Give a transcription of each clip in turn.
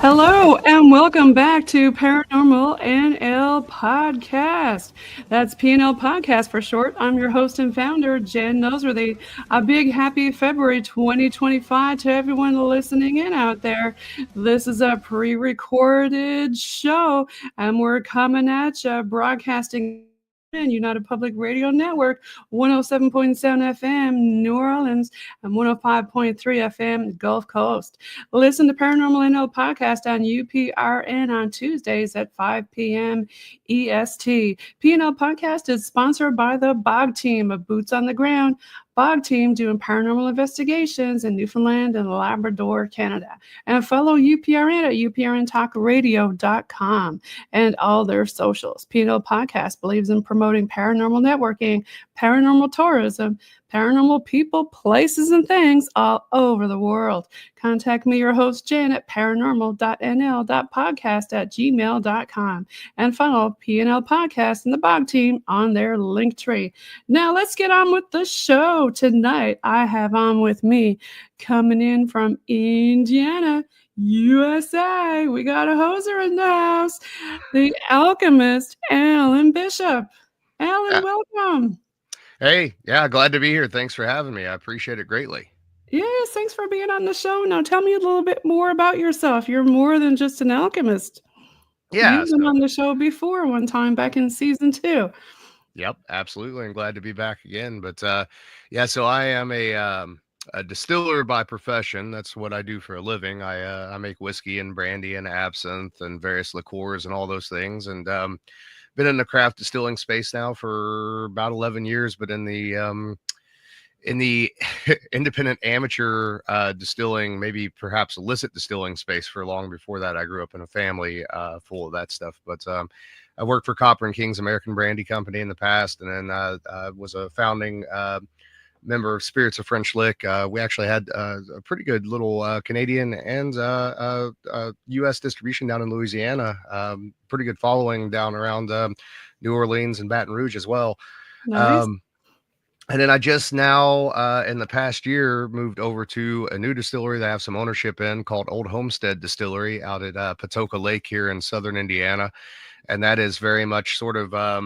Hello and welcome back to ParanormalNL Podcast. That's PNL Podcast for short. I'm your host and founder, JV-Noseworthy. A big happy February 2025 to everyone listening in out there. This is a pre-recorded show and we're coming at you broadcasting and United Public Radio Network, 107.7 FM, New Orleans, and 105.3 FM, Gulf Coast. Listen to Paranormal NL Podcast on UPRN on Tuesdays at 5 p.m. EST. PNL Podcast is sponsored by the BOG team of Boots on the Ground. BOG team doing paranormal investigations in Newfoundland and Labrador, Canada. And follow UPRN at uprntalkradio.com and all their socials. PNL Podcast believes in promoting paranormal networking, paranormal tourism, paranormal people, places, and things all over the world. Contact me, your host, Jen, at paranormal.nl.podcast@gmail.com and follow PNL Podcast and the BOG team on their link tree. Now, let's get on with the show. Tonight, I have on with me, coming in from Indiana, USA. We got a hoser in the house, the Alchemist, Alan Bishop. Alan, welcome. Hey, yeah, glad to be here. Thanks for having me. I appreciate it greatly. Yes, thanks for being on the show. Now, tell me a little bit more about yourself. You're more than just an alchemist. Yeah. You've been on the show before one time back in season 2. Yep, absolutely. I'm glad to be back again. But yeah, so I am a distiller by profession. That's what I do for a living. I make whiskey and brandy and absinthe and various liqueurs and all those things. And been in the craft distilling space now for about 11 years, but in the independent amateur distilling, maybe perhaps illicit distilling space for long before that. I grew up in a family full of that stuff. But I worked for Copper and King's American Brandy Company in the past, and then I was a founding member of Spirits of French Lick. We actually had a pretty good little Canadian and U.S. distribution down in Louisiana. Pretty good following down around New Orleans and Baton Rouge as well. Nice. And then I just now, in the past year, moved over to a new distillery that I have some ownership in called Old Homestead Distillery out at Patoka Lake here in southern Indiana. And that is very much sort of, I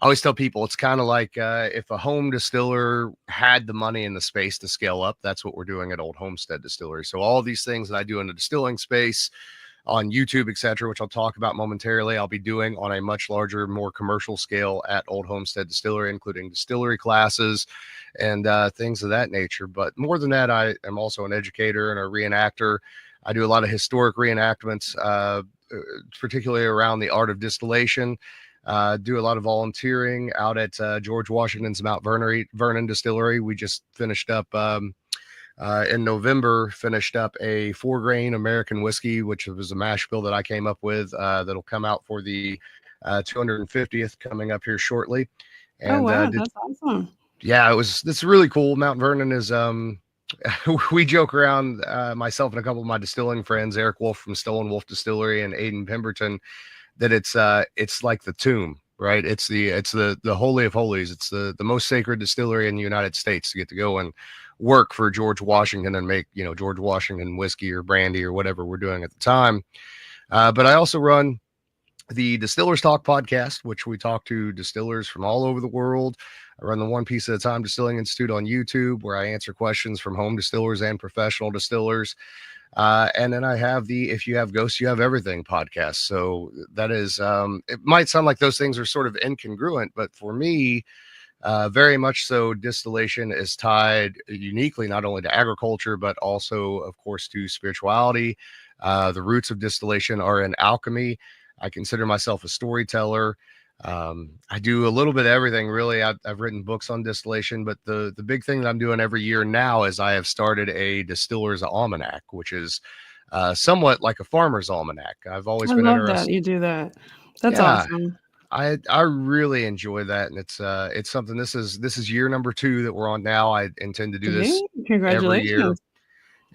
always tell people, it's kind of like if a home distiller had the money and the space to scale up, that's what we're doing at Old Homestead Distillery. So all these things that I do in the distilling space, on YouTube, etc., which I'll talk about momentarily, I'll be doing on a much larger, more commercial scale at Old Homestead Distillery, including distillery classes and things of that nature. But more than that, I am also an educator and a reenactor. I do a lot of historic reenactments, particularly around the art of distillation. Do a lot of volunteering out at George Washington's Mount Vernon Distillery. We just finished up in November, finished up a 4-grain American whiskey, which was a mash bill that I came up with that'll come out for the 250th coming up here shortly. And, that's awesome. Yeah, it's really cool. Mount Vernon is, we joke around, myself and a couple of my distilling friends, Eric Wolf from Stolen Wolf Distillery and Aiden Pemberton, that it's like the tomb, right? It's the Holy of Holies. It's the most sacred distillery in the United States to get to go and work for George Washington and make, George Washington whiskey or brandy or whatever we're doing at the time. But I also run the Distillers Talk podcast, which we talk to distillers from all over the world. I run the One Piece at a Time Distilling Institute on YouTube, where I answer questions from home distillers and professional distillers. And then I have the If You Have Ghosts, You Have Everything podcast. So that is, it might sound like those things are sort of incongruent, but for me, very much so, distillation is tied uniquely not only to agriculture, but also, of course, to spirituality. The roots of distillation are in alchemy. I consider myself a storyteller. I do a little bit of everything, really. I've written books on distillation, but the big thing that I'm doing every year now is I have started a distiller's almanac, which is somewhat like a farmer's almanac. I've always been interested. That you do that. That's awesome. I really enjoy that, and it's something. This is year number 2 that we're on now. I intend to do this every year,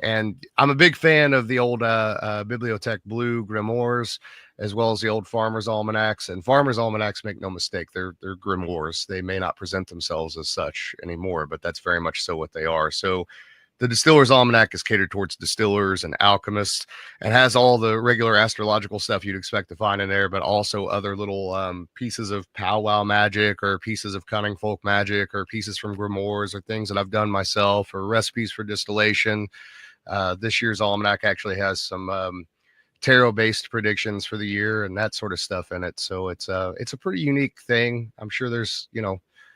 and I'm a big fan of the old Bibliothèque Blue grimoires, as well as the old Farmer's Almanacs. And Farmer's Almanacs, make no mistake, they're grimoires. They may not present themselves as such anymore, but that's very much so what they are. So The Distiller's Almanac is catered towards distillers and alchemists and has all the regular astrological stuff you'd expect to find in there, but also other little pieces of powwow magic or pieces of cunning folk magic or pieces from grimoires or things that I've done myself or recipes for distillation. This year's almanac actually has some tarot-based predictions for the year and that sort of stuff in it. So it's a pretty unique thing. I'm sure there's,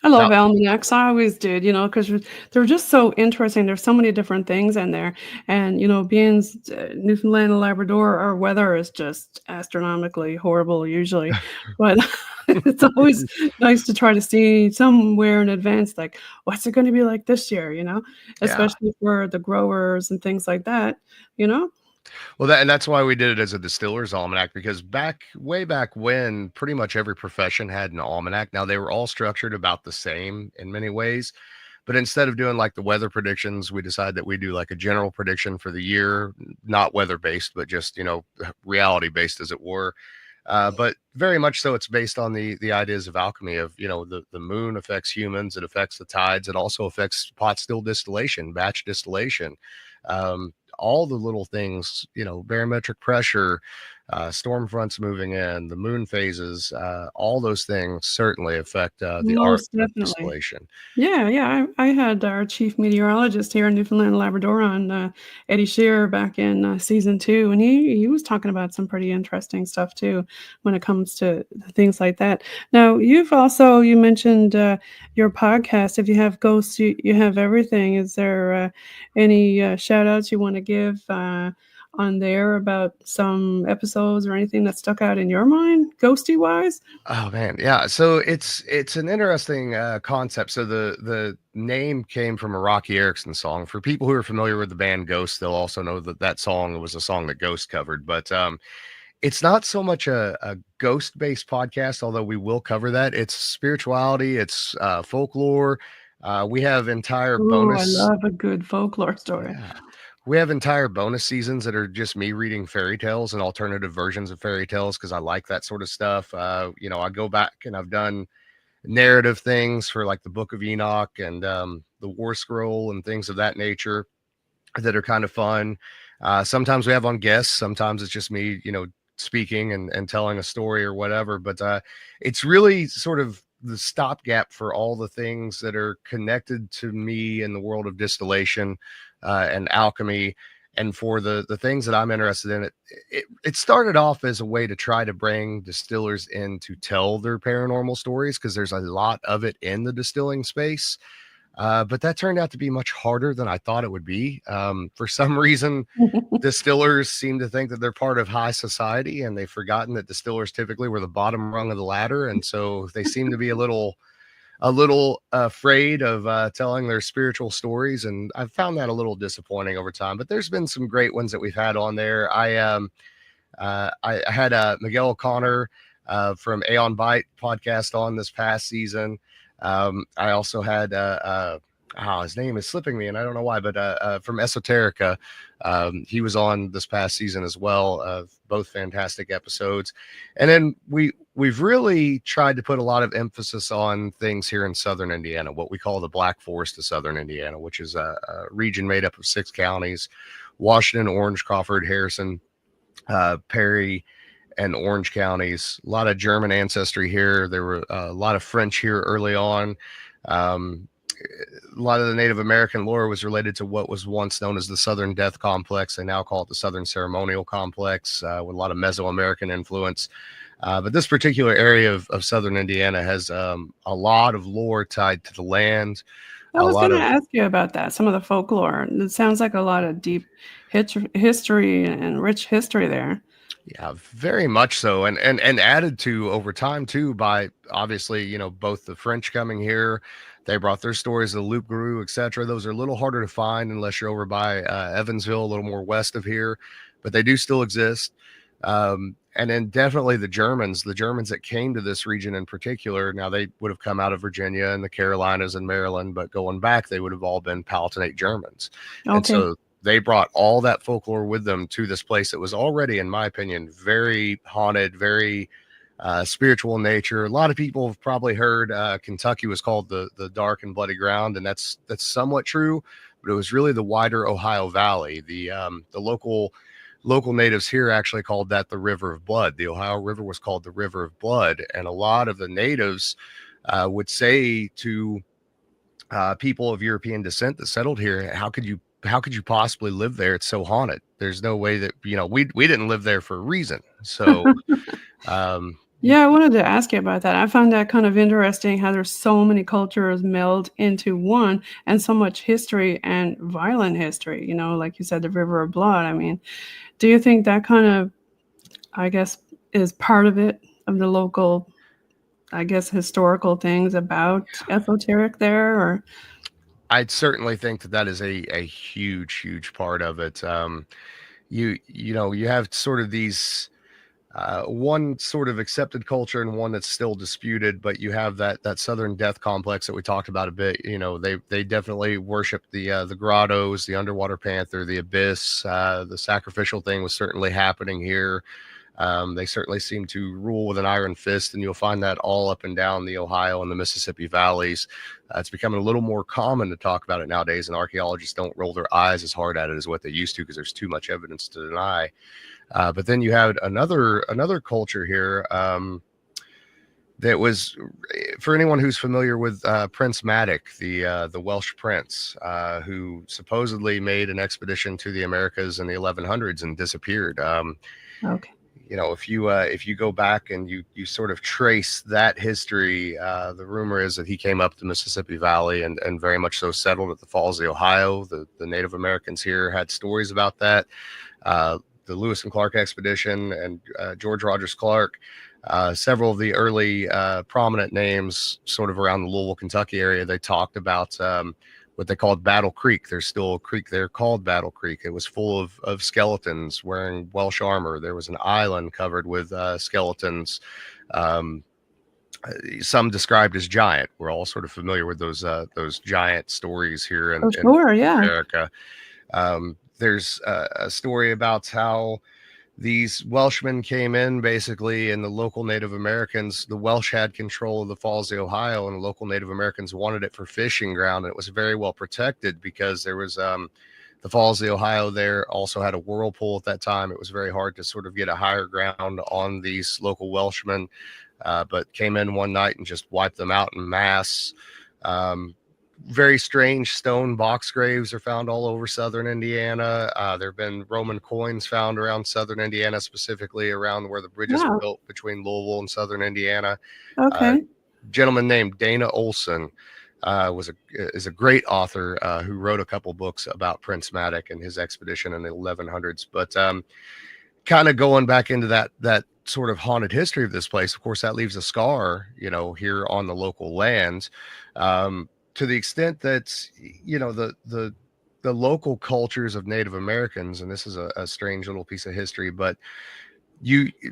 I love not. almanacs. I always did, because they're just so interesting. There's so many different things in there. And, being Newfoundland and Labrador, our weather is just astronomically horrible usually. But it's always nice to try to see somewhere in advance, like, what's it going to be like this year, Yeah. especially for the growers and things like that, you know? Well, that's why we did it as a distiller's almanac, because way back when, pretty much every profession had an almanac. Now, they were all structured about the same in many ways, but instead of doing like the weather predictions, we decided that we do like a general prediction for the year, not weather based, but just reality based, as it were. But very much so, it's based on the ideas of alchemy of the moon affects humans, it affects the tides, it also affects pot still distillation, batch distillation. All the little things, barometric pressure, storm fronts moving in, the moon phases, all those things certainly affect the art Most of definitely. distillation. Yeah. I had our chief meteorologist here in Newfoundland and Labrador on, Eddie Shearer back in season 2, and he was talking about some pretty interesting stuff too when it comes to things like that. Now, you mentioned your podcast. If you have ghosts, you have everything. Is there any shout outs you want to give on there about some episodes or anything that stuck out in your mind, ghosty wise? Oh man, yeah. So it's an interesting concept. So the name came from a Rocky Erickson song. For people who are familiar with the band Ghost, they'll also know that song was a song that Ghost covered. But it's not so much a ghost-based podcast, although we will cover that. It's spirituality, it's folklore. We have entire Oh, I bonus. love a good folklore story. Yeah. We have entire bonus seasons that are just me reading fairy tales and alternative versions of fairy tales because I like that sort of stuff. I go back and I've done narrative things for like the Book of Enoch and the War Scroll and things of that nature that are kind of fun. Sometimes we have on guests. Sometimes it's just me, speaking and telling a story or whatever. But it's really sort of the stopgap for all the things that are connected to me in the world of distillation and alchemy. And for the things that I'm interested in, it started off as a way to try to bring distillers in to tell their paranormal stories, because there's a lot of it in the distilling space. But that turned out to be much harder than I thought it would be. For some reason, distillers seem to think that they're part of high society, and they've forgotten that distillers typically were the bottom rung of the ladder. And so they seem to be a little afraid of telling their spiritual stories. And I've found that a little disappointing over time, but there's been some great ones that we've had on there. I had Miguel O'Connor from Aeon Byte podcast on this past season. I also had his name is slipping me and I don't know why, but from Esoterica, he was on this past season as well. Both fantastic episodes. And then we've really tried to put a lot of emphasis on things here in Southern Indiana, what we call the Black Forest of Southern Indiana, which is a region made up of 6 counties: Washington, Orange, Crawford, Harrison, Perry, and Orange counties. A lot of German ancestry here. There were a lot of French here early on. A lot of the Native American lore was related to what was once known as the Southern Death Complex. They now call it the Southern Ceremonial Complex, with a lot of Mesoamerican influence. But this particular area of Southern Indiana has a lot of lore tied to the land. I was going to ask you about that, some of the folklore. It sounds like a lot of deep history and rich history there. Yeah, very much so. And added to over time too by obviously, both the French coming here, they brought their stories of the Loup Garou, etc. Those are a little harder to find unless you're over by Evansville, a little more west of here, but they do still exist. And then definitely the Germans that came to this region in particular. Now they would have come out of Virginia and the Carolinas and Maryland, but going back, they would have all been Palatinate Germans. Okay. And so they brought all that folklore with them to this place that was already, in my opinion, very haunted, very spiritual in nature. A lot of people have probably heard Kentucky was called the dark and bloody ground, and that's somewhat true. but it was really the wider Ohio Valley. The local natives here actually called that the River of Blood. The Ohio River was called the River of Blood, and a lot of the natives would say to people of European descent that settled here, how could you possibly live there? It's so haunted. There's no way that, we didn't live there for a reason. So yeah, I wanted to ask you about that. I found that kind of interesting how there's so many cultures meld into one, and so much history and violent history, like you said, the River of Blood. I mean, do you think that kind of, I guess, is part of it, of the local, I guess, historical things about esoteric there? Or I'd certainly think that is a huge part of it. You have sort of these one sort of accepted culture and one that's still disputed, but you have that Southern death complex that we talked about a bit. They definitely worship the grottos, the underwater panther, the abyss. The sacrificial thing was certainly happening here. They certainly seem to rule with an iron fist, and you'll find that all up and down the Ohio and the Mississippi valleys. It's becoming a little more common to talk about it nowadays, and archaeologists don't roll their eyes as hard at it as what they used to, because there's too much evidence to deny. But then you had another culture here that was, for anyone who's familiar with Prince Madoc, the Welsh prince, who supposedly made an expedition to the Americas in the 1100s and disappeared. okay. If you go back and you sort of trace that history, the rumor is that he came up the Mississippi Valley and very much so settled at the Falls of the Ohio. The Native Americans here had stories about that. The Lewis and Clark expedition and George Rogers Clark, several of the early prominent names sort of around the Louisville, Kentucky area, they talked about what they called Battle Creek. There's still a creek there called Battle Creek. It was full of skeletons wearing Welsh armor. There was an island covered with skeletons, some described as giant. We're all sort of familiar with those giant stories here in America. There's a story about how these Welshmen came in basically, and the local Native Americans, the Welsh had control of the Falls of the Ohio, and the local Native Americans wanted it for fishing ground. And it was very well protected because there was the Falls of the Ohio there also had a whirlpool at that time. It was very hard to sort of get a higher ground on these local Welshmen, but came in one night and just wiped them out in mass. Very strange stone box graves are found all over southern Indiana. There have been Roman coins found around southern Indiana, specifically around where the bridges were built between Louisville and southern Indiana. Okay. Gentleman named Dana Olson is a great author who wrote a couple books about Prince Madoc and his expedition in the 1100s. But kind of going back into that sort of haunted history of this place, of course, that leaves a scar, here on the local land. To the extent that, the local cultures of Native Americans, and this is a strange little piece of history, but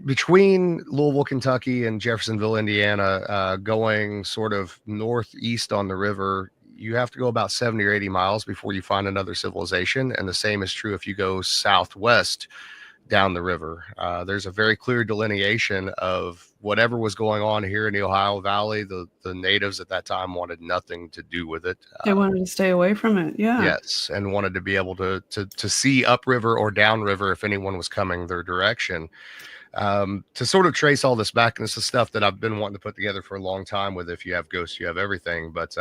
between Louisville, Kentucky and Jeffersonville, Indiana, going sort of northeast on the river, you have to go about 70 or 80 miles before you find another civilization. And the same is true if you go southwest down the river. There's a very clear delineation of whatever was going on here in the Ohio Valley. The natives at that time wanted nothing to do with it. They wanted to stay away from it. Yeah. Yes, and wanted to be able to see upriver or downriver if anyone was coming their direction. To sort of trace all this back, and this is stuff that I've been wanting to put together for a long time with If You Have Ghosts, You Have Everything. But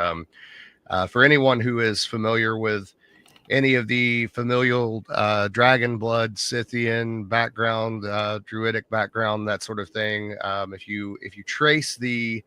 for anyone who is familiar with any of the familial dragon blood, Scythian background, Druidic background, that sort of thing. If you trace the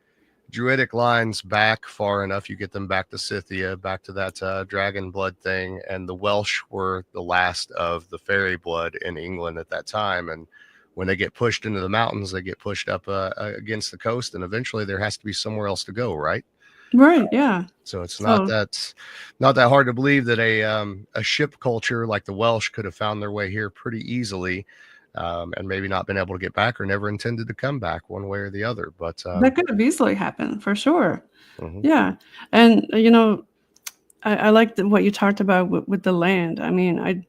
Druidic lines back far enough, you get them back to Scythia, back to that dragon blood thing. And the Welsh were the last of the fairy blood in England at that time. And when they get pushed into the mountains, they get pushed up against the coast, and eventually there has to be somewhere else to go, right? Right. Yeah. So it's not that hard to believe that a ship culture like the Welsh could have found their way here pretty easily, and maybe not been able to get back or never intended to come back one way or the other. But that could have easily happened for sure. Mm-hmm. Yeah. And, I like what you talked about with the land. I mean,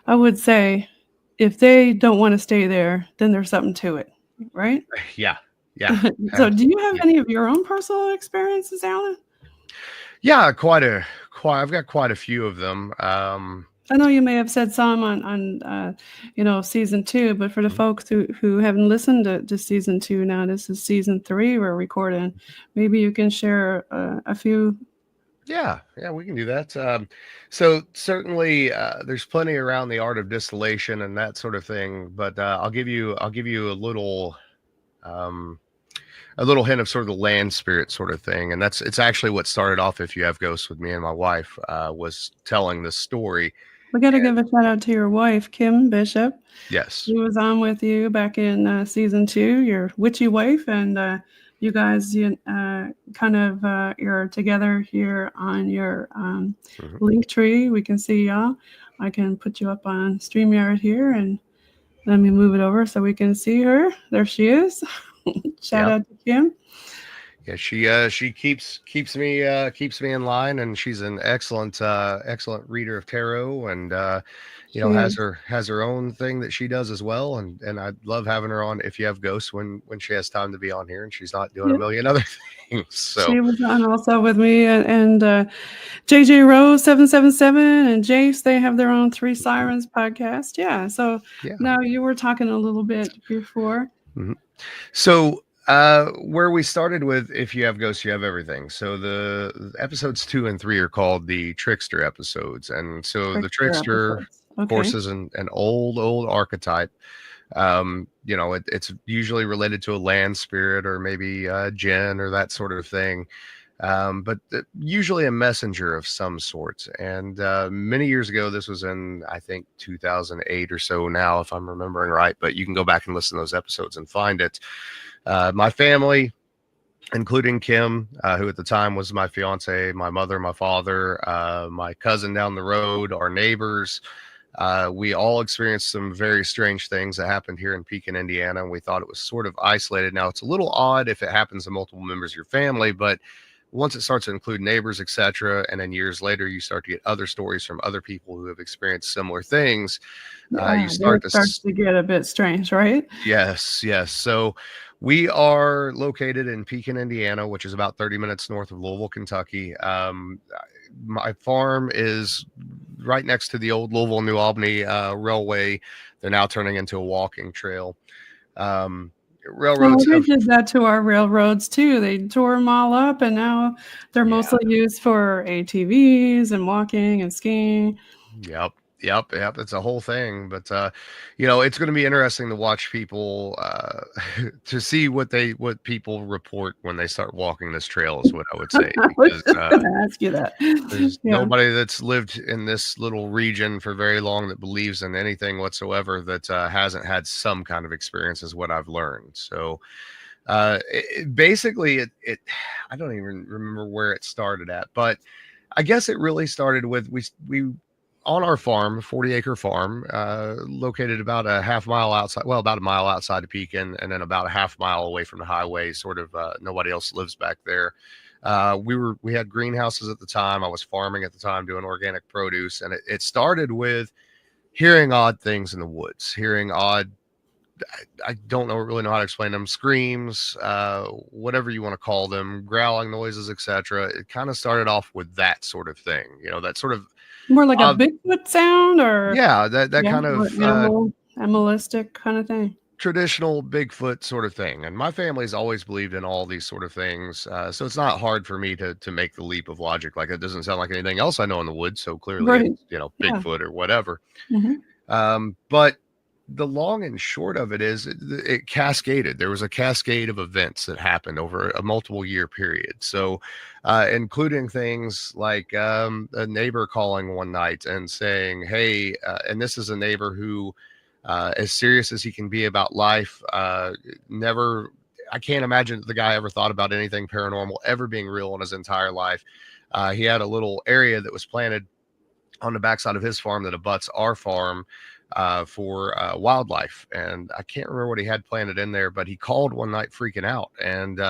I would say if they don't want to stay there, then there's something to it. Right. Yeah. Yeah. So do you have any of your own personal experiences, Alan? Yeah, I've got quite a few of them. I know you may have said some on season 2, but for the Mhm. folks who haven't listened to season 2, now this is season 3 we're recording. Maybe you can share a few. Yeah, we can do that. So certainly, there's plenty around the art of distillation and that sort of thing. But I'll give you um, a little hint of sort of the land spirit sort of thing, and it's actually what started off. If you have ghosts with me and my wife, was telling this story. We got to And give a shout out to your wife, Kim Bishop. yes, She was on with you back in season 2, your witchy wife, and you guys you're together here on your mhm, link tree. We can see y'all. I can put you up on StreamYard here, and let me move it over so we can see her. There she is. Shout yeah. out to Kim. Yeah, she keeps me in line, and she's an excellent reader of tarot, and She is. has her own thing that she does as well, and I love having her on if you have ghosts when she has time to be on here and she's not doing a Yeah, million other things. So she was on also with me, and JJ Rose 777 and Jace. They have their own Three mhm, Sirens podcast. Yeah. So yeah. now you were talking a little bit before. Mhm. So where we started with if you have ghosts, you have everything. So the episodes 2 and 3 are called the trickster episodes, and so the Trickster trickster, episodes. of course, Okay. is an old archetype. It's usually related to a land spirit or maybe a jinn or that sort of thing. But usually a messenger of some sort. And many years ago, this was in, I think, 2008 or so now, if I'm remembering right, but you can go back and listen to those episodes and find it. My family, including Kim, who at the time was my fiance, my mother, my father, my cousin down the road, our neighbors, we all experienced some very strange things that happened here in Pekin, Indiana, and we thought it was sort of isolated. Now, it's a little odd if it happens to multiple members of your family, but once it starts to include neighbors, etc., and then years later you start to get other stories from other people who have experienced similar things, you Yeah, then start it to starts to get a bit strange, right? yes. So we are located in Pekin, Indiana, which is about 30 minutes north of Louisville, Kentucky. My farm is right next to the old Louisville New Albany railway. They're now turning into a walking trail. Um, Well, railroads they have, did that to our railroads too. They tore them all up, and now they're yeah, mostly used for ATVs and walking and skiing. yep. It's a whole thing, but it's going to be interesting to watch people to see what people report when they start walking this trail is what I would say, I was because just going to ask you that. there's Yeah. nobody that's lived in this little region for very long that believes in anything whatsoever that hasn't had some kind of experience, is what I've learned. So basically, it I don't even remember where it started at, but I guess it really started with we on our farm, 40-acre farm, located about a half mile outside, well, about a mile outside of Pekin, and then about a half mile away from the highway. Sort of nobody else lives back there. We had greenhouses at the time. I was farming at the time, doing organic produce, and it started with hearing odd things in the woods, hearing odd. I don't really know how to explain them. Screams, whatever you want to call them, growling noises, etc. It kind of started off with that sort of thing. That sort of More like a uh, Bigfoot sound, or yeah, that yeah, kind or of animalistic kind of thing. traditional Bigfoot sort of thing. And my family's always believed in all these sort of things, so it's not hard for me to make the leap of logic. Like, it doesn't sound like anything else I know in the woods, so clearly it's Right. Yeah. Bigfoot or whatever. Mhm. But the long and short of it is it cascaded. There was a cascade of events that happened over a multiple year period. So, including things like a neighbor calling one night and saying, "Hey," and this is a neighbor who, as serious as he can be about life, never. I can't imagine that the guy ever thought about anything paranormal ever being real in his entire life. He had a little area that was planted on the backside of his farm that abuts our farm, for wildlife. And I can't remember what he had planted in there, but he called one night freaking out. And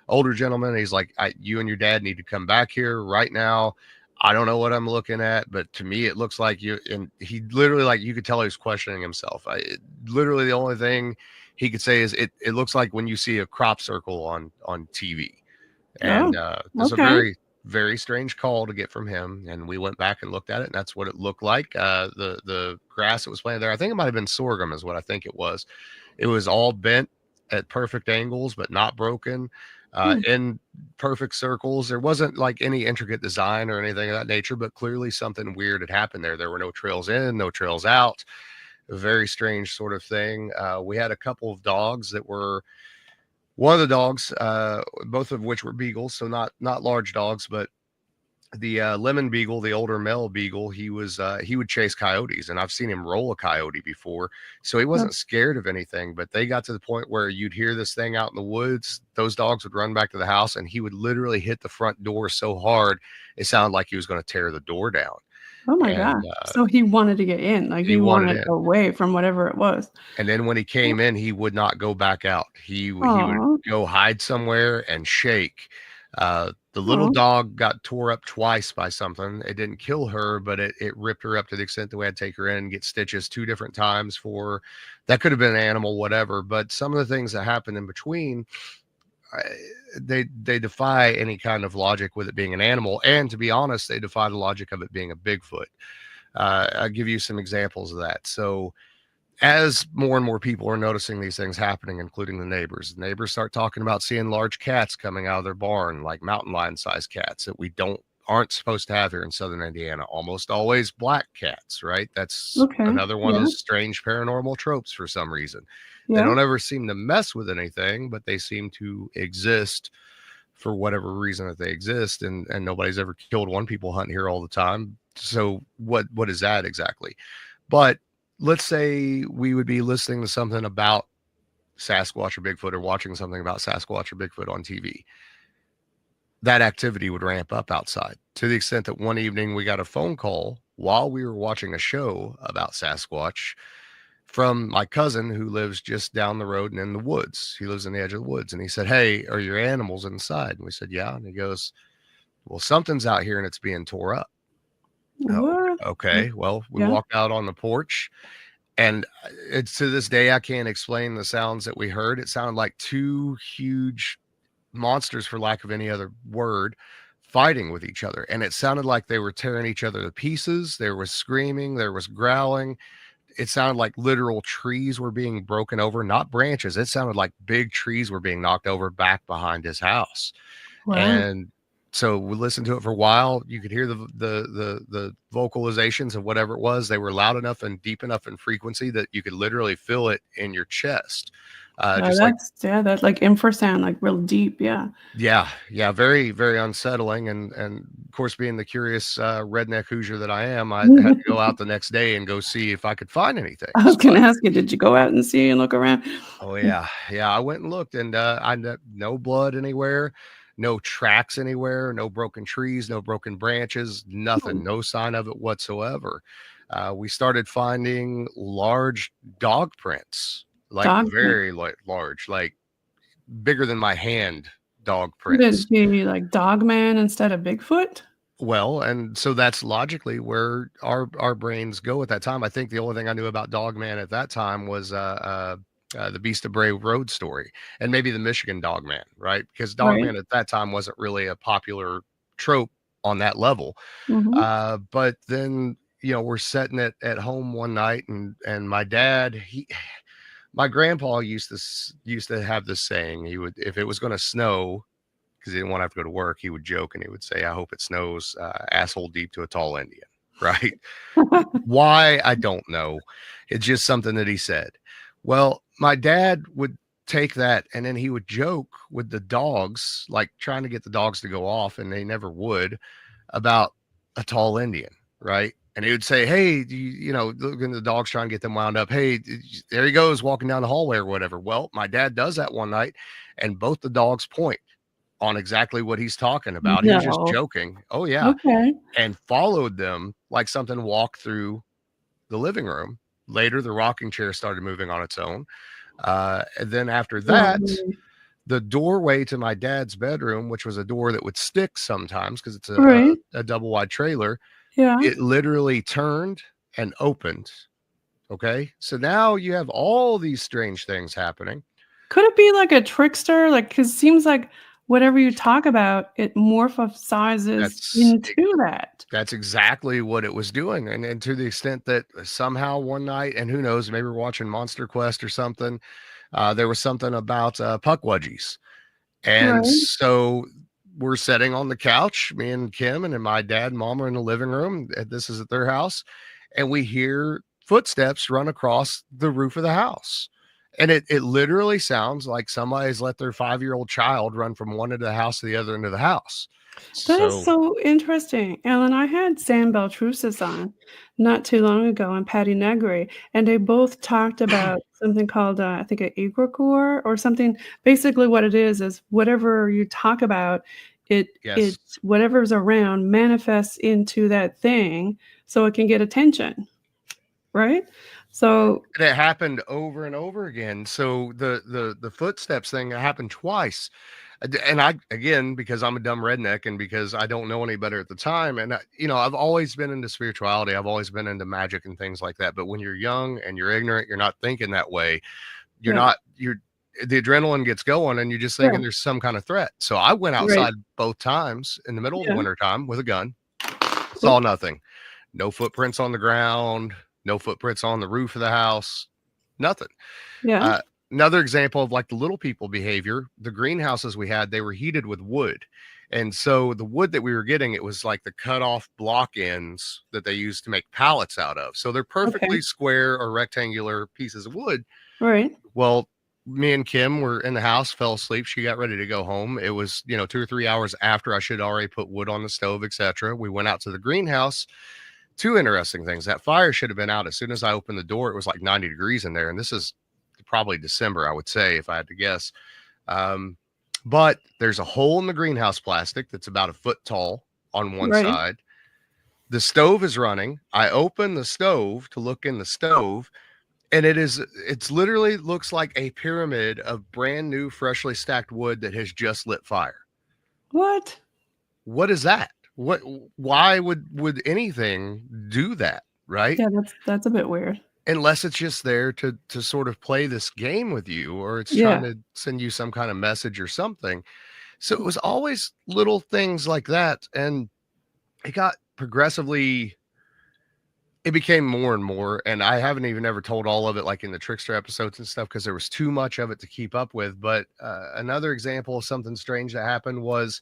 older gentleman, he's like, you and your dad need to come back here right now. I don't know what I'm looking at, but to me, it looks like you. And he literally, like, you could tell he was questioning himself. Literally, the only thing he could say is, it looks like when you see a crop circle on TV. And Oh, there's a okay. very strange call to get from him. And we went back and looked at it, and that's what it looked like. The grass that was planted there, I think it might have been sorghum is what I think it was. It was all bent at perfect angles, but not broken, Hmm. in perfect circles. There wasn't like any intricate design or anything of that nature, but clearly something weird had happened there. There were no trails in, no trails out. A very strange sort of thing. We had a couple of dogs that were one of the dogs, both of which were beagles, so not large dogs, but the lemon beagle, the older male beagle, he would chase coyotes, and I've seen him roll a coyote before, so he wasn't scared of anything. But they got to the point where you'd hear this thing out in the woods, those dogs would run back to the house, and he would literally hit the front door so hard it sounded like he was going to tear the door down. Oh my And God. So he wanted to get in, like he he wanted wanted in. away from whatever it was. And then when he came in, he would not go back out. He would Oh, go hide somewhere and shake. The little oh, dog got tore up twice by something. It didn't kill her, but it ripped her up to the extent that we had to take her in and get stitches 2 different times for that. Could have been an animal, whatever. But some of the things that happened in between, they defy any kind of logic with it being an animal. And to be honest, they defy the logic of it being a Bigfoot. I'll give you some examples of that. So as more and more people are noticing these things happening, including the neighbors start talking about seeing large cats coming out of their barn, like mountain lion sized cats that we aren't supposed to have here in southern Indiana. Almost always black cats, right? That's okay. another one of Yeah. those strange paranormal tropes for some reason. They Yeah. don't ever seem to mess with anything, but they seem to exist for whatever reason that they exist. And nobody's ever killed one. People hunt here all the time. So what is that exactly? But let's say we would be listening to something about Sasquatch or Bigfoot, or watching something about Sasquatch or Bigfoot on TV. That activity would ramp up outside to the extent that one evening we got a phone call while we were watching a show about Sasquatch from my cousin who lives just down the road and in the woods. He lives in the edge of the woods. And he said, "Hey, are your animals inside?" And we said, "Yeah." And he goes, "Well, something's out here and it's being tore up." Oh, What? okay. Well, we Yeah. walked out on the porch, and it's to this day I can't explain the sounds that we heard. It sounded like 2 huge monsters, for lack of any other word, fighting with each other. And it sounded like they were tearing each other to pieces. There was screaming, there was growling. It sounded like literal trees were being broken over, not branches. It sounded like big trees were being knocked over back behind his house. Wow. And so we listened to it for a while. You could hear the vocalizations of whatever it was. They were loud enough and deep enough in frequency that you could literally feel it in your chest. Just like, That's like infrasound, like real deep. Yeah. yeah, very, very unsettling. And of course, being the curious redneck Hoosier that I am, I had to go out the next day and go see if I could find anything. I was So gonna ask you, did you go out and see and look around? oh yeah, I went and looked, and no blood anywhere, no tracks anywhere, no broken trees, no broken branches, nothing, no sign of it whatsoever. We started finding large dog prints, like Dog print. very large, like bigger than my hand dog Would prints. it be like Dogman instead of Bigfoot? Well, and so that's logically where our brains go at that time. I think the only thing I knew about Dogman at that time was the Beast of Bray Road story, and maybe the Michigan Dogman, right? Because Right. Dogman at that time wasn't really a popular trope on that level. Mhm. But then we're sitting at home one night, and my dad, my grandpa used to have this saying. He would, if it was going to snow, because he didn't want to have to go to work, he would joke and he would say, "I hope it snows asshole deep to a tall Indian." Right? Why? I don't know. It's just something that he said. Well, my dad would take that and then he would joke with the dogs, like trying to get the dogs to go off, and they never would, about a tall Indian, right? And he would say, "Hey, look at the dogs, trying to get them wound up. Hey, there he goes walking down the hallway or whatever." Well, my dad does that one night, and both the dogs point on exactly what he's talking about. He was just No. joking. Oh yeah. Okay. And followed them like something walked through the living room. Later, the rocking chair started moving on its own. And then after that, Lovely. the doorway to my dad's bedroom, which was a door that would stick sometimes because it's Right. a double wide trailer, Yeah. it literally turned and opened. Okay. So now you have all these strange things happening. Could it be like a trickster? Like, 'cause it seems like whatever you talk about, it morphosizes That's into that. That's exactly what it was doing, and to the extent that somehow one night, and who knows, maybe we're watching Monster Quest or something, there was something about, puckwudgies, and Right. so we're sitting on the couch, me and Kim, and then my dad and mom are in the living room, this is at their house, and we hear footsteps run across the roof of the house, and it literally sounds like somebody's let their 5-year-old child run from one end of the house to the other end of the house. That is So so interesting. Ellen, I had Sam Beltrusis on not too long ago and Patty Negri, and they both talked about something called, I think, an egregore or something. Basically, what it is whatever you talk about, it yes. whatever's around manifests into that thing, so it can get attention, right? So, And it happened over and over again. So the footsteps thing happened twice. And I, again, because I'm a dumb redneck and because I don't know any better at the time, and I've always been into spirituality, I've always been into magic and things like that. But when you're young and you're ignorant, you're not thinking that way. right, You're the adrenaline gets going and you're just yeah, thinking there's some kind of threat. So I went right, outside both times in the middle of the yeah, winter time with a gun, saw cool, nothing. No footprints on the ground, no footprints on the roof of the house, nothing. yeah, Uh, Another example of like the little people behavior, the greenhouses we had, they were heated with wood. And so the wood that we were getting, it was like the cut off block ends that they used to make pallets out of. So they're okay, perfectly square or rectangular pieces of wood. right, Well, me and Kim were in the house, fell asleep. She got ready to go home. It was, 2 or 3 hours after I should already put wood on the stove, etc. We went out to the greenhouse. Two interesting things. That fire should have been out as soon as I opened the door. It was like 90 degrees in there. And this is probably December, I would say, if I had to guess. Um, but there's a hole in the greenhouse plastic that's about a foot tall on one right. side. The stove is running. I open the stove to look in the stove, and it's literally looks like a pyramid of brand new, freshly stacked wood that has just lit fire. What? What is that? Why would anything do that, right? Yeah, that's a bit weird. Unless it's just there to sort of play this game with you, or it's trying Yeah, to send you some kind of message or something. So it was always little things like that, and it got progressively it became more and more, and I haven't even ever told all of it like in the trickster episodes and stuff because there was too much of it to keep up with. But another example of something strange that happened was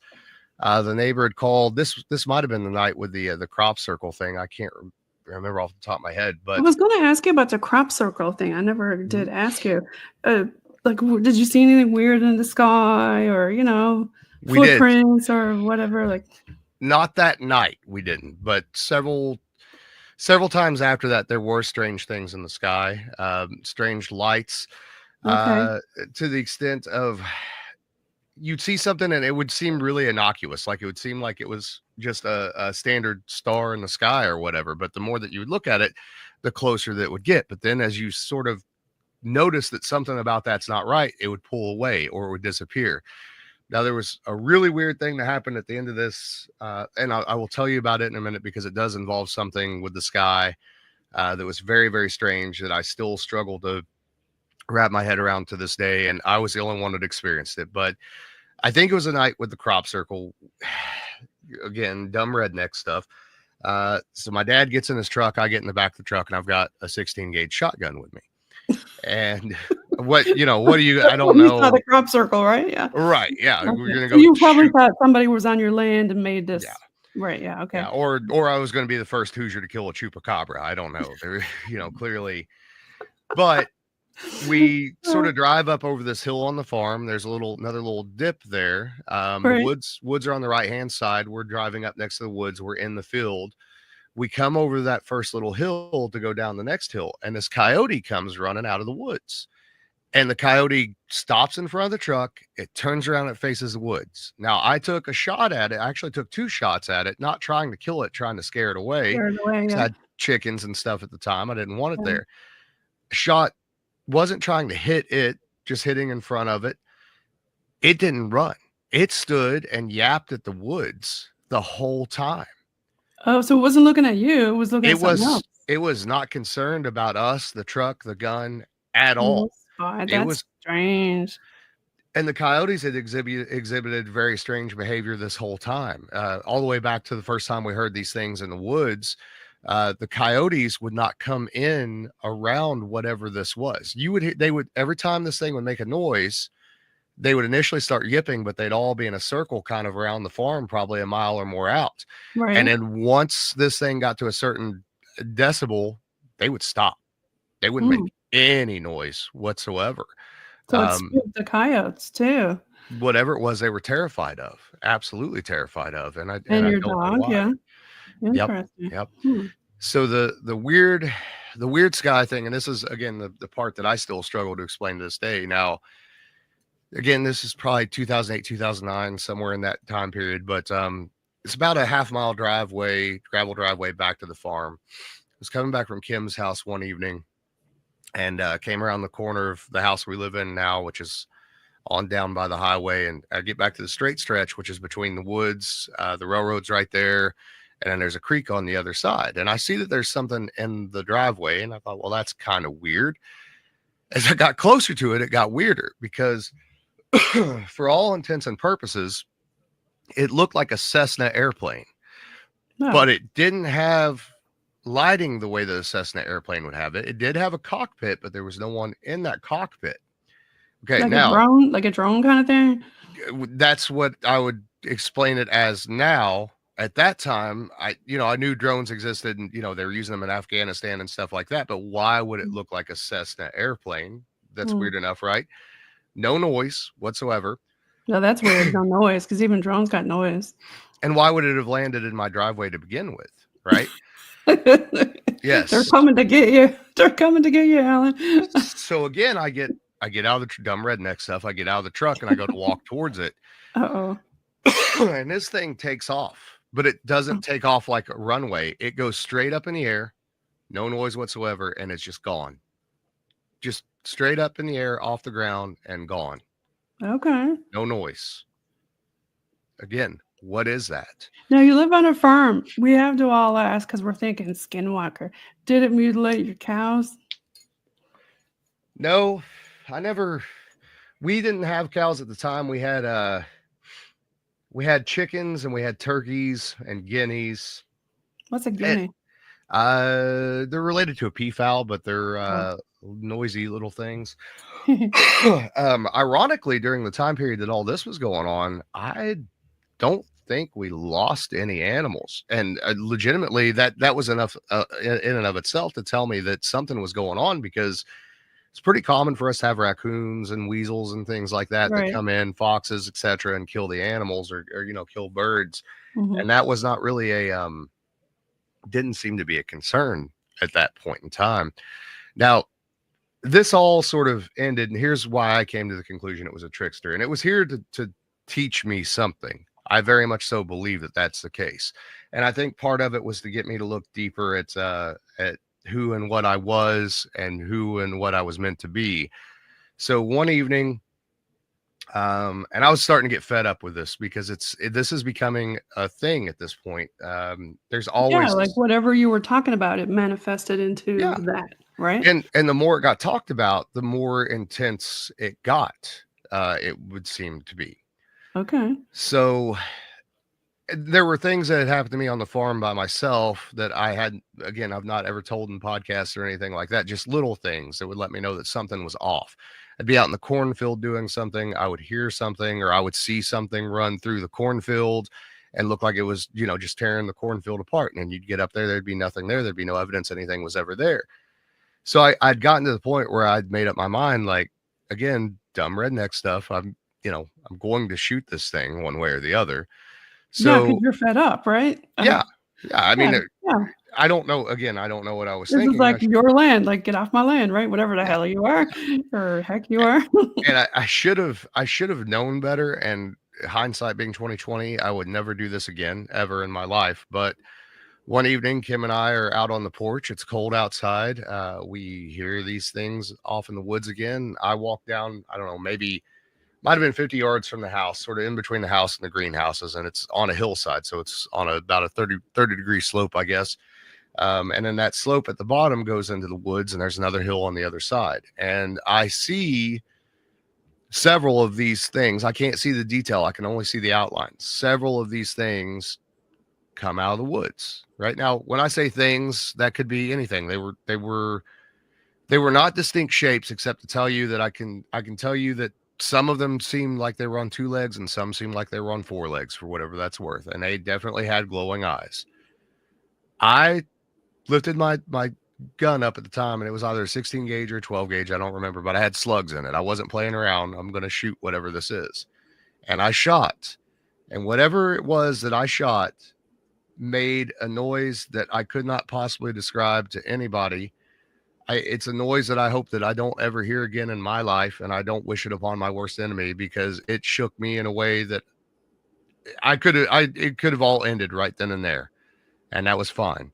the neighbor had called. This might have been the night with the crop circle thing. I can't remember off the top of my head, I but was gonna ask you about the crop circle thing. I never Mhm. did ask you. Uh, like, did you see anything weird in the sky, or We did. footprints or whatever? Like, Not that night, we didn't, but several times after that, there were strange things in the sky, strange lights, okay, uh, to the extent of you'd see something and it would seem really innocuous. Like it would seem like it was just a standard star in the sky or whatever. But the more that you would look at it, the closer that it would get. But then as you sort of notice that something about that's not right, it would pull away or it would disappear. Now, there was a really weird thing that happened at the end of this, and I will tell you about it in a minute because it does involve something with the sky that was very, very strange that I still struggle to wrap my head around to this day. And I was the only one that experienced it. But I think it was a night with the crop circle. Again, dumb redneck stuff. So my dad gets in his truck, I get in the back of the truck, and I've got a 16 gauge shotgun with me. And what do you, I don't when you saw know. the crop circle, right? Yeah. Right. Yeah. We're Okay. going to So go you probably shoot. thought somebody was on your land and made Yeah. this. Right. Yeah. Yeah. Okay. Or I was going to be the first Hoosier to kill a chupacabra. I don't know. There, clearly, but we sort of drive up over this hill on the farm. There's another little dip there. The Right. woods are on the right hand side. We're driving up next to the woods. We're in the field. We come over that first little hill to go down the next hill, and this coyote comes running out of the woods. And the coyote stops in front of the truck. It turns around and faces the woods. Now, I took a shot at it. I actually took two shots at it, not trying to kill it, trying to scare it away. Scared away. Because I Yeah. had chickens and stuff at the time. I didn't want it Yeah. there. Shot wasn't trying to hit it, just hitting in front of it. It didn't run. It stood and yapped at the woods the whole time. Oh, so it wasn't looking at you. It was looking at It something was else. it was not concerned about us, the truck, the gun at Oh, all. It that's was strange. And the coyotes had exhibited very strange behavior this whole time, all the way back to the first time we heard these things in the woods. The coyotes would not come in around whatever this was. They would, every time this thing would make a noise, they would initially start yipping, but they'd all be in a circle kind of around the farm, probably a mile or more out. Right. And then once this thing got to a certain decibel, they would stop. They wouldn't make any noise whatsoever. So it spooked the coyotes too. Whatever it was, they were terrified of, absolutely terrified of. And I your don't know dog, why. yeah. Yep. Interesting. Yep. So the weird sky thing, and this is again the part that I still struggle to explain to this day. Now, again, this is probably 2008, 2009, somewhere in that time period, but it's about a half-mile gravel driveway back to the farm. I was coming back from Kim's house one evening and came around the corner of the house we live in now, which is on down by the highway. And I get back to the straight stretch, which is between the woods, the railroad's right there. And then there's a creek on the other side. And I see that there's something in the driveway. And I thought, well, that's kind of weird. As I got closer to it, it got weirder because for all intents and purposes, it looked like a Cessna airplane, but it didn't have lighting the way that a Cessna airplane would have it. It did have a cockpit, but there was no one in that cockpit. Okay, like now a drone kind of thing. That's what I would explain it as now. At that time, I knew drones existed and, they were using them in Afghanistan and stuff like that. But why would it look like a Cessna airplane? That's weird enough, right? No noise whatsoever. No, that's weird. No noise, because even drones got noise. And why would it have landed in my driveway to begin with, right? Yes. They're coming to get you. They're coming to get you, Alan. So again, I get out of the dumb redneck stuff. I get out of the truck and I go to walk towards it. Uh-oh. And this thing takes off, but it doesn't take off like a runway. It goes straight up in the air, no noise whatsoever, and it's just gone. Just straight up in the air, off the ground, and gone. Okay. No noise. Again, what is that? Now, you live on a farm. We have to all ask, because we're thinking skinwalker. Did it mutilate your cows? No, we didn't have cows at the time. We had chickens and we had turkeys and guineas. What's a guinea? They're related to a peafowl, but they're noisy little things. Ironically, during the time period that all this was going on, I don't think we lost any animals. And legitimately, that was enough in and of itself to tell me that something was going on, because it's pretty common for us to have raccoons and weasels and things like that that come in, foxes, etc., and kill the animals or kill birds. And that was not really didn't seem to be a concern at that point in time. Now, this all sort of ended, and here's why I came to the conclusion it was a trickster, and it was here to teach me something. I very much so believe that that's the case, and I think part of it was to get me to look deeper at who and what I was and who and what I was meant to be. So one evening, and I was starting to get fed up with this, because this is becoming a thing at this point. There's always like whatever you were talking about, it manifested into that, right? And the more it got talked about, the more intense it got. It would seem to be. Okay. So there were things that had happened to me on the farm by myself that I've not ever told in podcasts or anything like that. Just little things that would let me know that something was off. I'd be out in the cornfield doing something. I would hear something, or I would see something run through the cornfield and look like it was, just tearing the cornfield apart. And then you'd get up there, there'd be nothing there. There'd be no evidence anything was ever there. So I'd gotten to the point where I'd made up my mind, like, again, dumb redneck stuff. I'm going to shoot this thing one way or the other. So because you're fed up, right? Yeah. I mean, I don't know. Again, I don't know what I was thinking. This is like your land, like, get off my land, right? Whatever the hell you are, or heck you are. And I should have known better. And hindsight being 2020, I would never do this again ever in my life. But one evening, Kim and I are out on the porch. It's cold outside. We hear these things off in the woods again. I walk down, I don't know, maybe might have been 50 yards from the house, sort of in between the house and the greenhouses. And it's on a hillside. So it's on about a 30 degree slope, I guess. And then that slope at the bottom goes into the woods, and there's another hill on the other side. And I see several of these things, I can't see the detail, I can only see the outlines. Several of these things come out of the woods. Right now, when I say things, that could be anything. They were not distinct shapes, except to tell you that I can tell you that some of them seemed like they were on 2 legs and some seemed like they were on 4 legs, for whatever that's worth. And they definitely had glowing eyes. I lifted my gun up at the time, and it was either a 16 gauge or a 12 gauge. I don't remember, but I had slugs in it. I wasn't playing around. I'm going to shoot whatever this is. And I shot. And whatever it was that I shot made a noise that I could not possibly describe to anybody. It's a noise that I hope that I don't ever hear again in my life, and I don't wish it upon my worst enemy, because it shook me in a way that it could have all ended right then and there, and that was fine.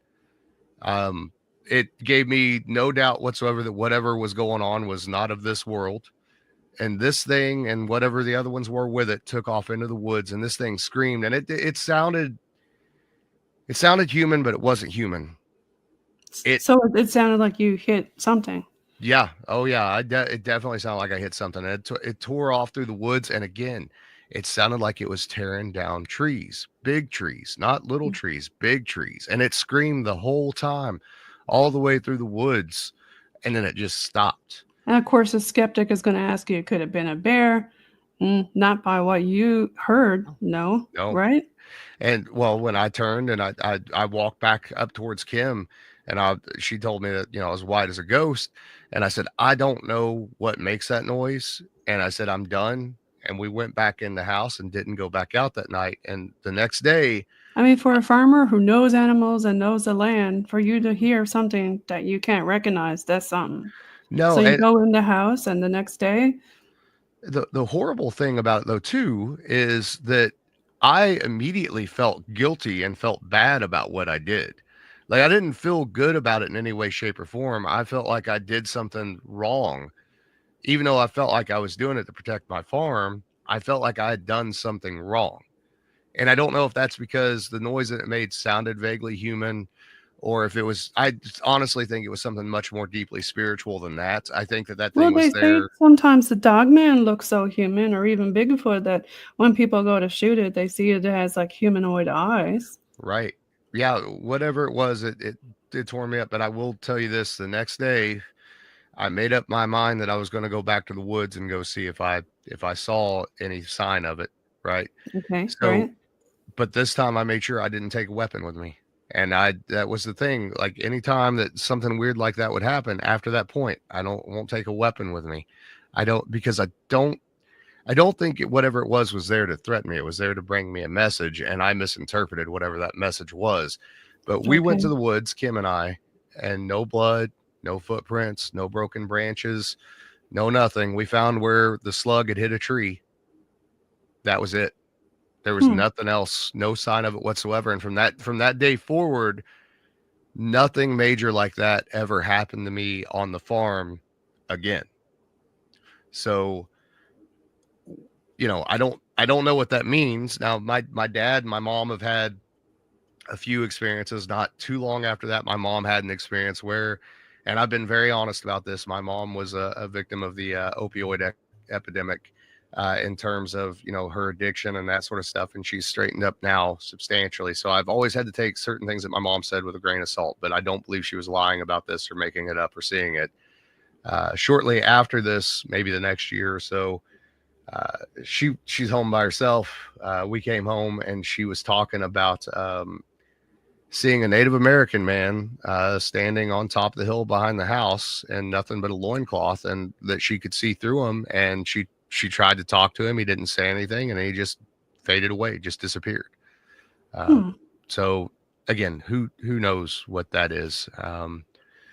It gave me no doubt whatsoever that whatever was going on was not of this world, and this thing and whatever the other ones were with it took off into the woods, and this thing screamed, and it sounded human, but it wasn't human. So it sounded like you hit something. Yeah. Oh, yeah. It definitely sounded like I hit something. It tore off through the woods. And again, it sounded like it was tearing down trees, big trees, not little trees, big trees. And it screamed the whole time, all the way through the woods. And then it just stopped. And of course, a skeptic is going to ask you, could it have been a bear? Not by what you heard. No. Right? And well, when I turned and I walked back up towards Kim, and she told me that, I was white as a ghost. And I said, I don't know what makes that noise. And I said, I'm done. And we went back in the house and didn't go back out that night. And the next day, I mean, for a farmer who knows animals and knows the land, for you to hear something that you can't recognize, that's something. No. So you go in the house, and the next day. The horrible thing about it, though, too, is that I immediately felt guilty and felt bad about what I did. Like, I didn't feel good about it in any way, shape, or form. I felt like I did something wrong. Even though I felt like I was doing it to protect my farm, I felt like I had done something wrong. And I don't know if that's because the noise that it made sounded vaguely human, or if it was, I honestly think it was something much more deeply spiritual than that. I think that thing was there. Say sometimes the dogman looks so human, or even Bigfoot, that when people go to shoot it, they see it has like humanoid eyes. Right. Yeah, whatever it was, it tore me up. But I will tell you this: the next day, I made up my mind that I was going to go back to the woods and go see if I saw any sign of it. Right. Okay. So, right. But this time I made sure I didn't take a weapon with me, and that was the thing. Like, anytime that something weird like that would happen, after that point, I won't take a weapon with me. Because I don't think whatever it was there to threaten me. It was there to bring me a message, and I misinterpreted whatever that message was. But we went to the woods, Kim and I, and no blood, no footprints, no broken branches, no nothing. We found where the slug had hit a tree. That was it. There was nothing else, no sign of it whatsoever. And from that day forward, nothing major like that ever happened to me on the farm again. So, I don't know what that means. Now, my dad and my mom have had a few experiences. Not too long after that, my mom had an experience where, and I've been very honest about this, my mom was a victim of the opioid epidemic, in terms of, her addiction and that sort of stuff. And she's straightened up now substantially. So I've always had to take certain things that my mom said with a grain of salt, but I don't believe she was lying about this or making it up or seeing it. Shortly after this, maybe the next year or so, she's home by herself. We came home and she was talking about seeing a Native American man standing on top of the hill behind the house, and nothing but a loincloth, and that she could see through him. And she tried to talk to him. He didn't say anything, and he just faded away, just disappeared. So again, who knows what that is?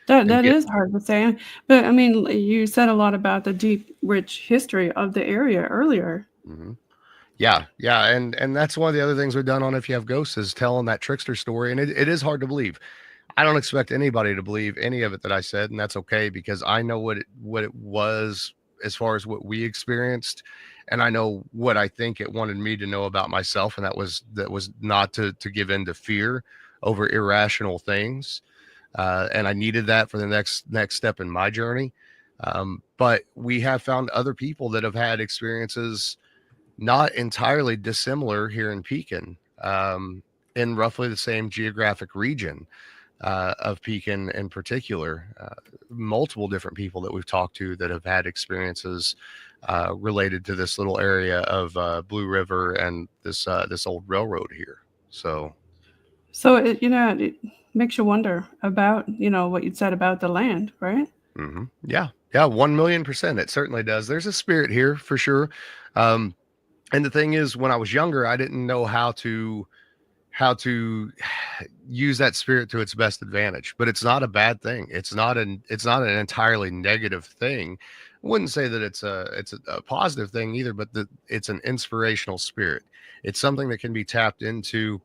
That is hard to say. But I mean, you said a lot about the deep, rich history of the area earlier. Mm-hmm. Yeah. And that's one of the other things we've done on If You Have Ghosts, is telling that trickster story. And it is hard to believe. I don't expect anybody to believe any of it that I said, and that's okay, because I know what it was as far as what we experienced. And I know what I think it wanted me to know about myself. And that was not to give in to fear over irrational things. And I needed that for the next step in my journey. But we have found other people that have had experiences not entirely dissimilar here in Pekin, in roughly the same geographic region of Pekin in particular. Multiple different people that we've talked to that have had experiences related to this little area of Blue River and this old railroad here. So it makes you wonder about, what you said about the land, right? yeah, 1,000,000%. It certainly does. There's a spirit here for sure. Um, and the thing is, when I was younger, I didn't know how to use that spirit to its best advantage, but it's not a bad thing. It's not an entirely negative thing. I wouldn't say that it's a positive thing either, but it's an inspirational spirit. It's something that can be tapped into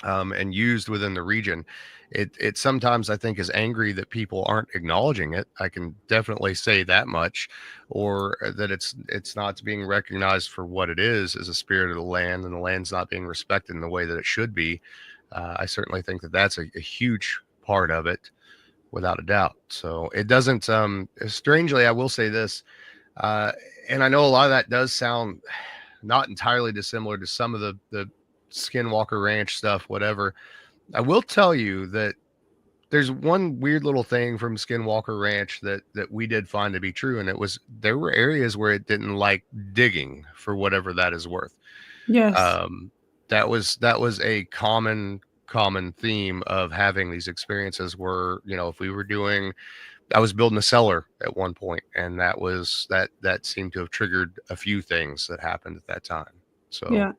and used within the region. It sometimes, I think, is angry that people aren't acknowledging it. I can definitely say that much, or that it's not being recognized for what it is as a spirit of the land, and the land's not being respected in the way that it should be. I certainly think that that's a huge part of it, without a doubt. So it doesn't. Strangely, I will say this, and I know a lot of that does sound not entirely dissimilar to some of the Skinwalker Ranch stuff, whatever. I will tell you that there's one weird little thing from Skinwalker Ranch that we did find to be true, and it was there were areas where it didn't like digging, for whatever that is worth. Yes. Um, that was a common theme of having these experiences where, if we were doing, I was building a cellar at one point, and that seemed to have triggered a few things that happened at that time. So Yeah.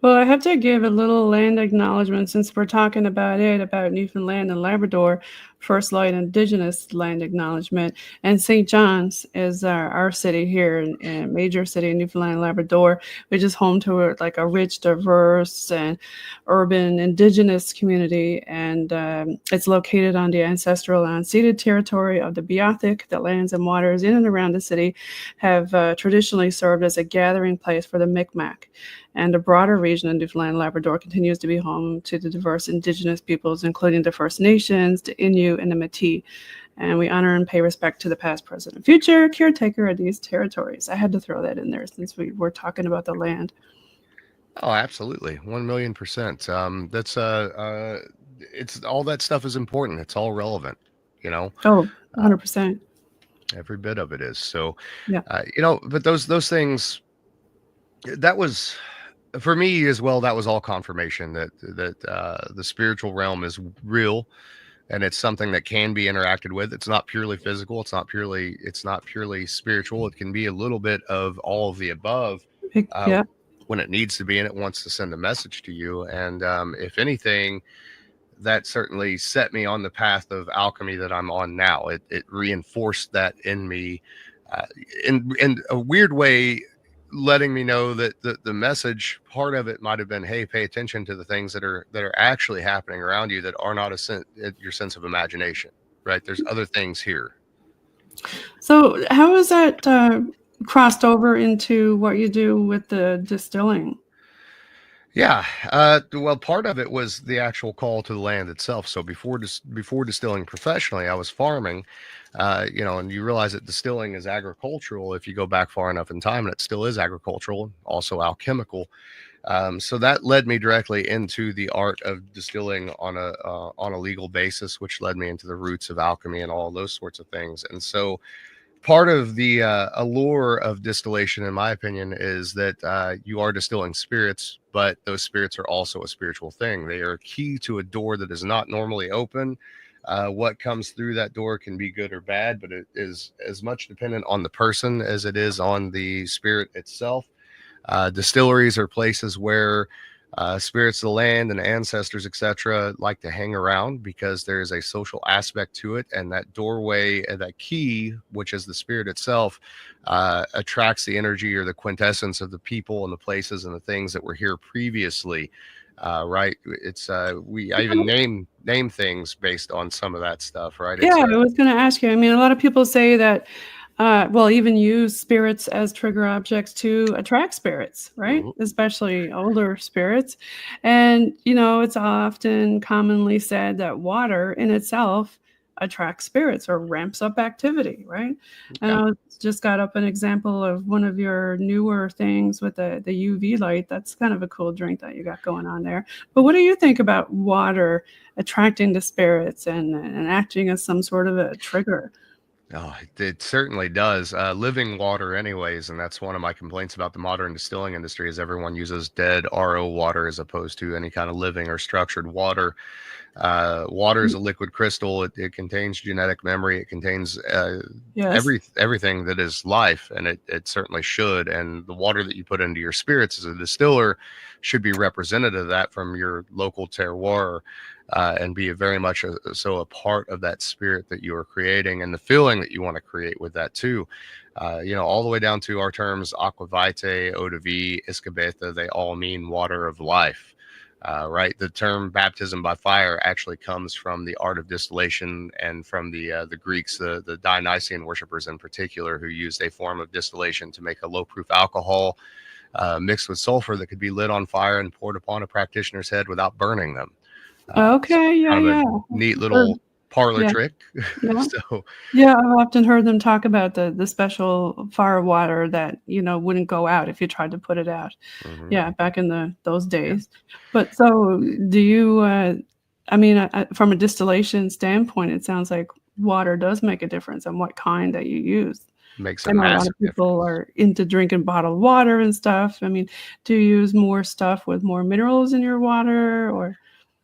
Well, I have to give a little land acknowledgement since we're talking about Newfoundland and Labrador, First Light Indigenous land acknowledgement. And St. John's is our city here in major city in Newfoundland and Labrador, which is home to a rich, diverse, and urban Indigenous community. And it's located on the ancestral and unceded territory of the Beothuk. The lands and waters in and around the city have traditionally served as a gathering place for the Mi'kmaq. And the broader region of Newfoundland and Labrador continues to be home to the diverse Indigenous peoples, including the First Nations, the Innu, and the Métis. And we honor and pay respect to the past, present, and future caretaker of these territories. I had to throw that in there since we were talking about the land. Oh, absolutely. 1,000,000%. That's it's all that stuff is important. It's all relevant, you know, Oh, uh, 100%. every bit of it is. So, Yeah. but those things, that was for me as well. That was all confirmation that the spiritual realm is real, and it's something that can be interacted with. It's not purely physical. It's not purely spiritual. It can be a little bit of all of the above. Uh, Yeah. when it needs to be, and it wants to send a message to you. And if anything, that certainly set me on the path of alchemy that I'm on now. It reinforced that in me, uh, in a weird way, letting me know that the message part of it might have been, hey, pay attention to the things that are actually happening around you that are not your sense of imagination. Right? There's other things here. So, how is that crossed over into what you do with the distilling? Yeah, well, part of it was the actual call to the land itself. So before distilling professionally, I was farming, and you realize that distilling is agricultural if you go back far enough in time, and it still is agricultural, also alchemical. So that led me directly into the art of distilling on a legal basis, which led me into the roots of alchemy and all those sorts of things. And so part of the allure of distillation, in my opinion, is that you are distilling spirits, but those spirits are also a spiritual thing. They are a key to a door that is not normally open. What comes through that door can be good or bad, but it is as much dependent on the person as it is on the spirit itself. Distilleries are places where spirits of the land and ancestors, etc., like to hang around because there is a social aspect to it, and that doorway and that key, which is the spirit itself, attracts the energy or the quintessence of the people and the places and the things that were here previously. Right? It's I even name things based on some of that stuff. Right? Yeah, It's I was going to ask you. I mean, a lot of people say that, even use spirits as trigger objects to attract spirits, right? Mhm. Especially older spirits. And, it's often commonly said that water in itself attracts spirits or ramps up activity, right? And Yeah. I just got up an example of one of your newer things with the UV light. That's kind of a cool drink that you got going on there. But what do you think about water attracting the spirits and acting as some sort of a trigger? Oh, it certainly does. Living water, anyways, and that's one of my complaints about the modern distilling industry is everyone uses dead RO water as opposed to any kind of living or structured water. Water is a liquid crystal. It contains genetic memory. It contains Yes. everything that is life, and it certainly should. And the water that you put into your spirits as a distiller should be representative of that from your local terroir, and be very much a part of that spirit that you are creating and the feeling that you want to create with that too. All the way down to our terms aqua vitae, eau de vie, iscabetha, they all mean water of life. Right. The term baptism by fire actually comes from the art of distillation and from the Greeks, the Dionysian worshippers in particular, who used a form of distillation to make a low proof alcohol mixed with sulfur that could be lit on fire and poured upon a practitioner's head without burning them. So Okay. Yeah. kind of a Yeah. neat Heard- little parlor Yeah. trick. Yeah. So, Yeah, I've often heard them talk about the special fire water that, wouldn't go out if you tried to put it out. mhm, Yeah, back in those yeah, days. But so do you, I mean, from a distillation standpoint, it sounds like water does make a difference on what kind that you use. makes I a know a lot massive of people difference. are into drinking bottled water and stuff. I mean, do you use more stuff with more minerals in your water or?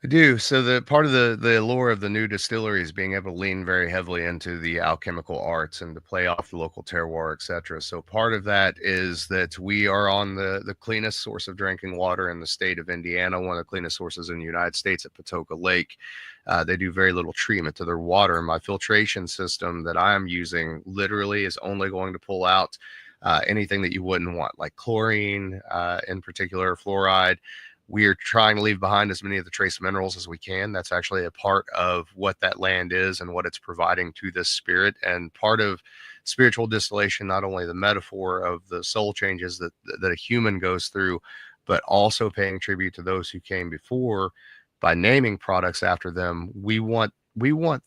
I do. So the part of the allure of the new distillery is being able to lean very heavily into the alchemical arts and to play off the local terroir, etc. So part of that is that we are on the cleanest source of drinking water in the state of Indiana, one of the cleanest sources in the United States at Patoka Lake. They do very little treatment to their water, and my filtration system that I am using literally is only going to pull out anything that you wouldn't want, like chlorine, in particular, fluoride. We are trying to leave behind as many of the trace minerals as we can. That's actually a part of what that land is and what it's providing to this spirit. And part of spiritual distillation, not only the metaphor of the soul changes that a human goes through, but also paying tribute to those who came before by naming products after them. We want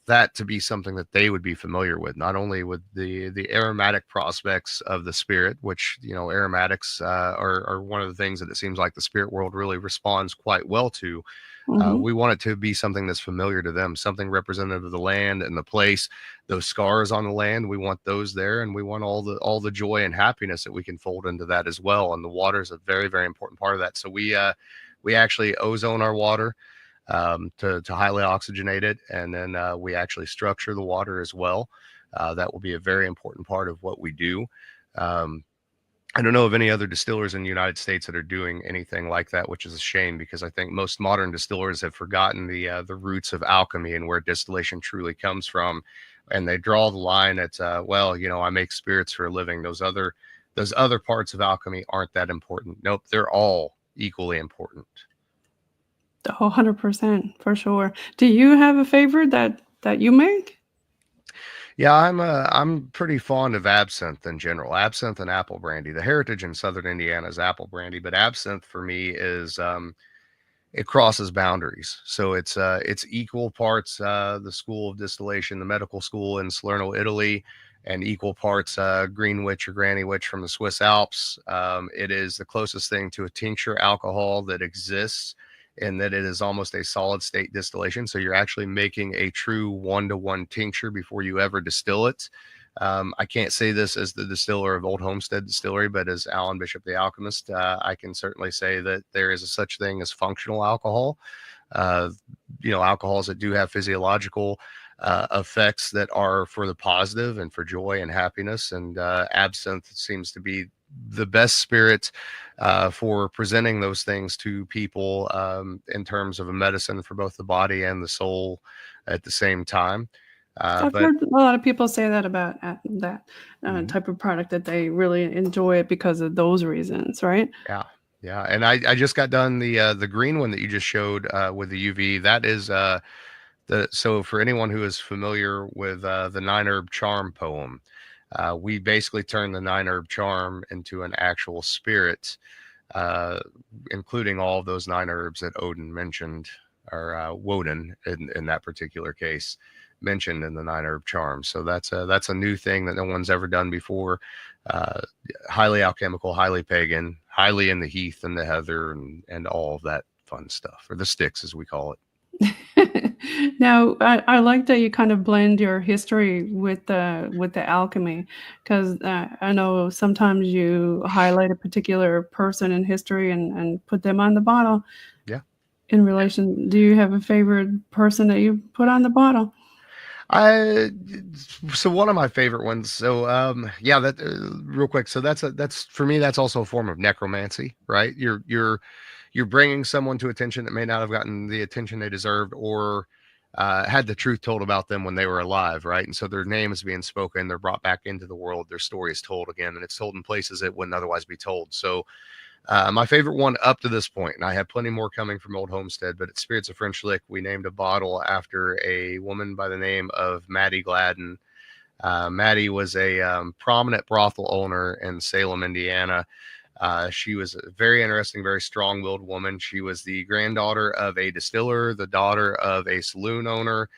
that to be something that they would be familiar with, not only with the aromatic prospects of the spirit, which aromatics are one of the things that it seems like the spirit world really responds quite well to. Mhm. We want it to be something that's familiar to them, something representative of the land and the place. Those scars on the land, we want those there, and we want all the joy and happiness that we can fold into that as well. And the water is a very, very important part of that. So we actually ozone our water to highly oxygenate it, and then we actually structure the water as well. That will be a very important part of what we do. Um, I don't know of any other distillers in the United States that are doing anything like that, which is a shame because I think most modern distillers have forgotten the roots of alchemy and where distillation truly comes from, and they draw the line at I make spirits for a living. Those other parts of alchemy aren't that important. Nope, they're all equally important. Oh, 100% for sure. Do you have a favorite that you make? Yeah, I'm pretty fond of absinthe in general. Absinthe and apple brandy. The heritage in Southern Indiana is apple brandy, but absinthe for me is it crosses boundaries. So it's equal parts the school of distillation, the medical school in Salerno, Italy, and equal parts Greenwich or Granny Witch from the Swiss Alps. It is the closest thing to a tincture alcohol that exists, in that it is almost a solid state distillation. So you're actually making a true one-to-one tincture before you ever distill it. I can't say this as the distiller of Old Homestead Distillery, but as Alan Bishop, the alchemist, I can certainly say that there is a such thing as functional alcohol. Uh, Alcohols that do have physiological effects that are for the positive and for joy and happiness. And absinthe seems to be the best spirit for presenting those things to people in terms of a medicine for both the body and the soul at the same time. I've But heard a lot of people say that about that mhm, type of product that they really enjoy it because of those reasons, right? yeah, yeah. And I just got done the green one that you just showed with the UV. That is so for anyone who is familiar with the nine herb charm poem, we basically turn the nine herb charm into an actual spirit, uh, including all of those nine herbs that Odin mentioned, or Woden in that particular case. mentioned in the Nine Herb Charms. So that's a new thing that no one's ever done before. Uh, Highly alchemical, highly pagan, highly in the heath and the heather and all of that fun stuff, or the sticks as we call it. Now, I like that you kind of blend your history with the alchemy, because I know sometimes you highlight a particular person in history and put them on the bottle. Yeah. In relation, do you have a favorite person that you put on the bottle? I so one of my favorite ones. So yeah, that real quick. So that's for me. That's also a form of necromancy, right? You're bringing someone to attention that may not have gotten the attention they deserved, or had the truth told about them when they were alive, right? And so their name is being spoken. They're brought back into the world. Their story is told again, and it's told in places it wouldn't otherwise be told. So my favorite one up to this point, and I have plenty more coming from Old Homestead, but at Spirits of French Lick, we named a bottle after a woman by the name of Maddie Gladden. Maddie was a prominent brothel owner in Salem, Indiana. She was a very interesting, very strong-willed woman. She was the granddaughter of a distiller, the daughter of a saloon owner.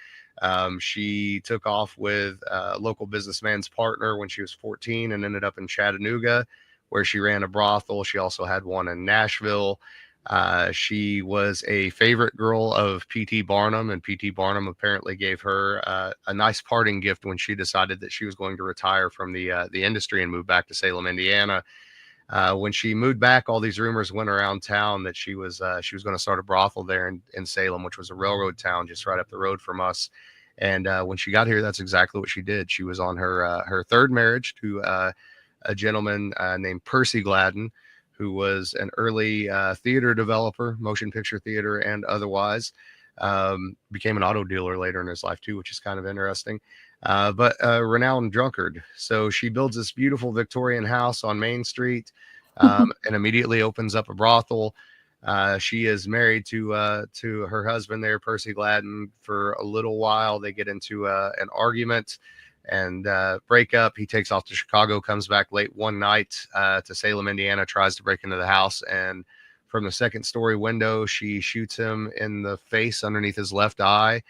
She took off with a local businessman's partner when she was 14 and ended up in Chattanooga, where she ran a brothel. She also had one in Nashville. She was a favorite girl of P.T. Barnum, and P.T. Barnum apparently gave her a nice parting gift when she decided that she was going to retire from the industry and move back to Salem, Indiana. When she moved back, all these rumors went around town that she was going to start a brothel there in Salem, which was a railroad town just right up the road from us. And when she got here, that's exactly what she did. She was on her third marriage to a gentleman named Percy Gladden, who was an early theater developer, motion picture theater and otherwise. Became an auto dealer later in his life too, which is kind of interesting. But a renowned drunkard. So she builds this beautiful Victorian house on Main Street, and immediately opens up a brothel. She is married to her husband there, Percy Gladden, for a little while. They get into an argument and break up. He takes off to Chicago, comes back late one night to Salem, Indiana, tries to break into the house, and from the second story window, she shoots him in the face underneath his left eye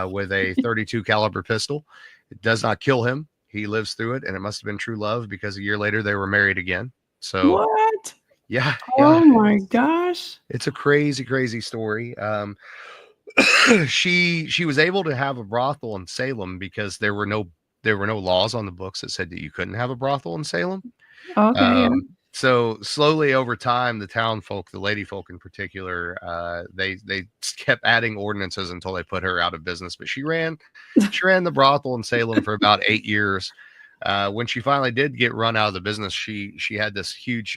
with a 32 caliber pistol. It does not kill him. He lives through it, and it must have been true love, because a year later they were married again. So What? yeah, Oh my gosh. it's a crazy, crazy story. She was able to have a brothel in Salem because there were no laws on the books that said that you couldn't have a brothel in Salem. Okay, yeah. So slowly over time, the town folk, the lady folk in particular, they kept adding ordinances until they put her out of business. But she ran the brothel in Salem for about 8 years. When she finally did get run out of the business, she had this huge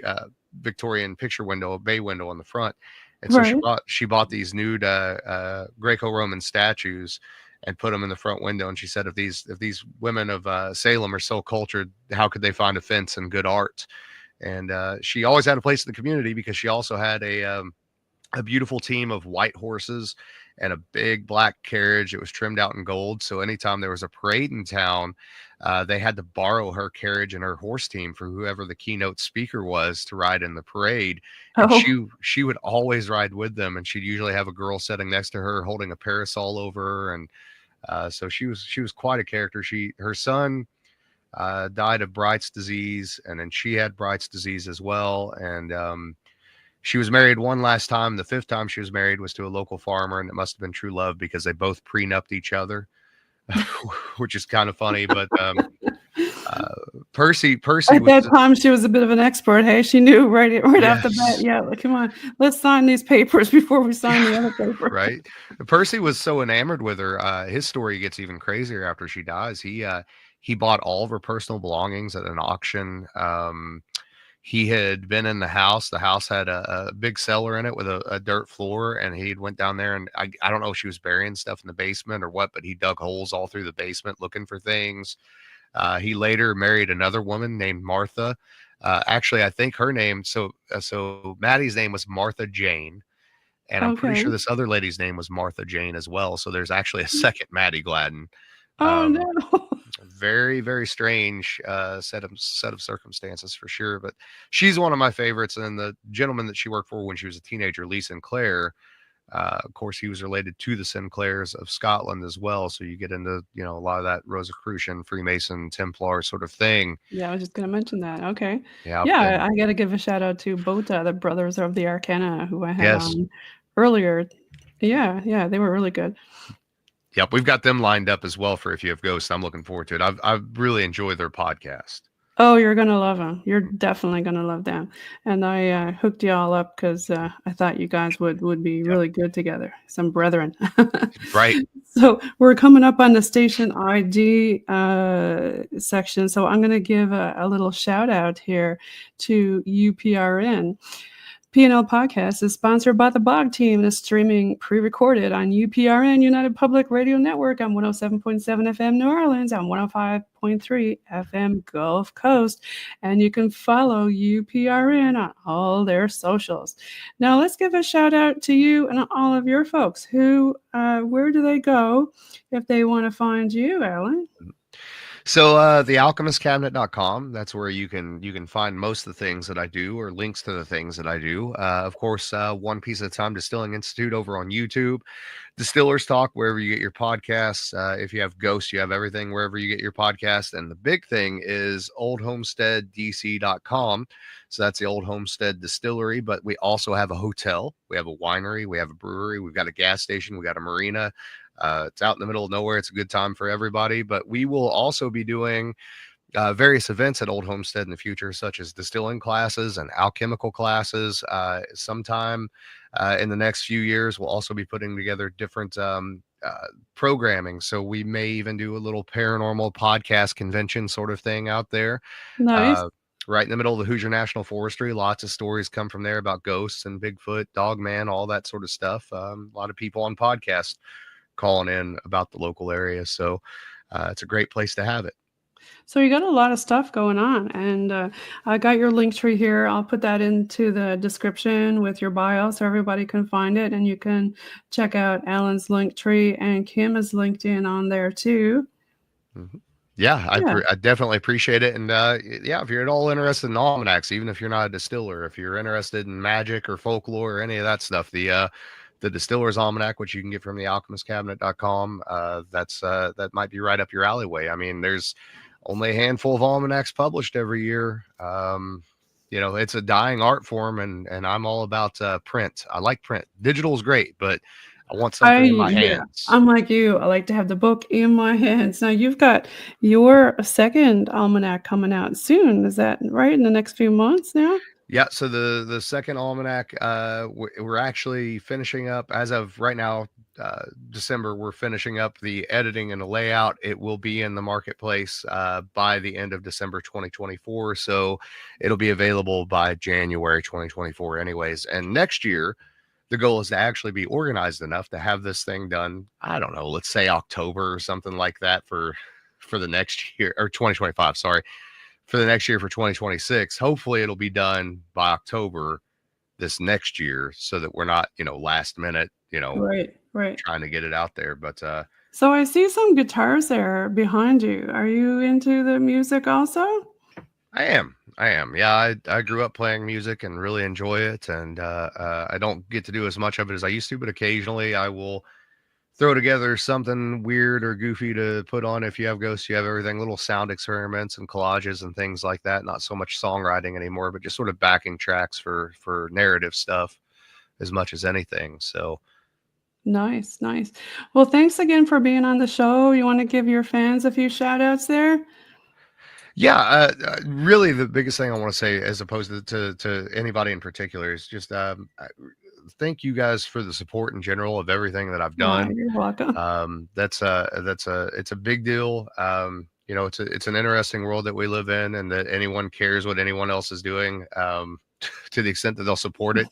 Victorian picture window, a bay window on the front, and so Right. she bought these nude Greco-Roman statues and put them in the front window. And she said, if these women of Salem are so cultured, how could they find offense in good art? And she always had a place in the community because she also had a beautiful team of white horses and a big black carriage. It was trimmed out in gold. So anytime there was a parade in town, they had to borrow her carriage and her horse team for whoever the keynote speaker was to ride in the parade. And Oh, she would always ride with them. And she'd usually have a girl sitting next to her holding a parasol over her. And so she was quite a character. Her son died of Bright's disease, and then she had Bright's disease as well. And she was married one last time. The fifth time she was married was to a local farmer, and it must have been true love because they both prenupped each other, which is kind of funny. But Percy at was that time, she was a bit of an expert. Hey, she knew right off the bat. yes. Yeah, like, come on, let's sign these papers before we sign the other paper. Right. Percy was so enamored with her. His story gets even crazier after she dies. He bought all of her personal belongings at an auction. He had been in the house. The house had a big cellar in it with a dirt floor, and he went down there, and I don't know if she was burying stuff in the basement or what, but he dug holes all through the basement looking for things. He later married another woman named Martha. Actually, I think her name. So Maddie's name was Martha Jane, and I'm pretty Okay. sure this other lady's name was Martha Jane as well. So there's actually a second Maddie Gladden. Oh Um, no. Very, very strange set of circumstances for sure. But she's one of my favorites. And the gentleman that she worked for when she was a teenager, Lee Sinclair, Of course, he was related to the Sinclairs of Scotland as well. So you get into, a lot of that Rosicrucian, Freemason, Templar sort of thing. Yeah, I was just gonna mention that. Okay. Yeah. Yeah, And I gotta give a shout out to Bota, the Brothers of the Arcana, who I had yes. on earlier. Yeah, they were really good. Yep. We've got them lined up as well for If You Have Ghosts. I'm looking forward to it. I've really enjoyed their podcast. Oh, you're gonna love them. You're definitely gonna love them. And I hooked you all up because I thought you guys would be Yep. really good together. Some brethren. Right. So we're coming up on the station ID section. So I'm gonna give a little shout out here to UPRN. PNL Podcast is sponsored by the BOG team and is streaming pre-recorded on UPRN United Public Radio Network on 107.7 FM New Orleans, on 105.3 FM Gulf Coast, and you can follow UPRN on all their socials. Now let's give a shout out to you and all of your folks. Where do they go if they want to find you, Alan? So the alchemistcabinet.com, that's where you can find most of the things that I do, or links to the things that I do. Of course, One Piece at a Time Distilling Institute over on YouTube. Distillers Talk, wherever you get your podcasts. If you have ghosts, you have everything wherever you get your podcast. And the big thing is oldhomesteaddc.com. So that's the Old Homestead Distillery, but we also have a hotel. We have a winery. We have a brewery. We've got a gas station. We got a marina. It's out in the middle of nowhere. It's a good time for everybody, but we will also be doing various events at Old Homestead in the future, such as distilling classes and alchemical classes. Sometime in the next few years, we'll also be putting together different programming. So we may even do a little paranormal podcast convention sort of thing out there. Nice. Right in the middle of the Hoosier National Forestry. Lots of stories come from there about ghosts and Bigfoot, Dogman, all that sort of stuff. A lot of people on podcasts calling in about the local area. So it's a great place to have it. So you got a lot of stuff going on, and I got your link tree here. I'll put that into the description with your bio so everybody can find it, and you can check out Alan's link tree, and Kim is linked in on there too. Mm-hmm. Yeah, I definitely appreciate it. And yeah, if you're at all interested in almanacs, even if you're not a distiller, if you're interested in magic or folklore or any of that stuff, the Distiller's Almanac, which you can get from the alchemistcabinet.com, that might be right up your alleyway. I mean, there's only a handful of almanacs published every year. It's a dying art form, and I'm all about print. I like print. Digital is great, but I want something in my hands. I'm like you. I like to have the book in my hands. Now you've got your second almanac coming out soon. Is that right? In the next few months now? Yeah, so the second almanac, we're actually finishing up as of right now, December. We're finishing up the editing and the layout. It will be in the marketplace by the end of December 2024. So it'll be available by January 2024 anyways. And next year, the goal is to actually be organized enough to have this thing done, I don't know, let's say October or something like that for the next year, or 2025, sorry. For the next year, for 2026. Hopefully it'll be done by October this next year, so that we're not, last minute, Right. trying to get it out there. But so I see some guitars there behind you. Are you into the music also? I am. Yeah, I grew up playing music and really enjoy it. And I don't get to do as much of it as I used to, but occasionally I will throw together something weird or goofy to put on. If you have ghosts, you have everything, little sound experiments and collages and things like that. Not so much songwriting anymore, but just sort of backing tracks for narrative stuff as much as anything. So Nice. Well, thanks again for being on the show. You want to give your fans a few shout outs there? yeah, really the biggest thing I want to say, as opposed to anybody in particular, is just thank you guys for the support in general of everything that I've done. You're welcome. It's a big deal. It's an interesting world that we live in, and that anyone cares what anyone else is doing, to the extent that they'll support it,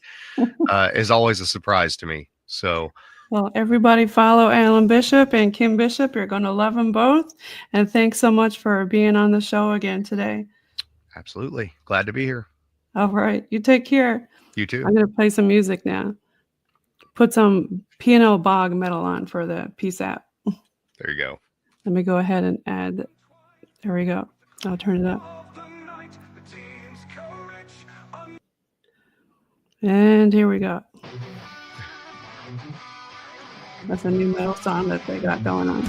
is always a surprise to me. So, well, everybody follow Alan Bishop and Kim Bishop. You're going to love them both. And thanks so much for being on the show again today. Absolutely. Glad to be here. All right. You take care. You too. I'm going to play some music now. Put some PNL BOG metal on for the Peace app. There you go. Let me go ahead and add. There we go. I'll turn it up. And here we go. That's a new metal song that they got going on.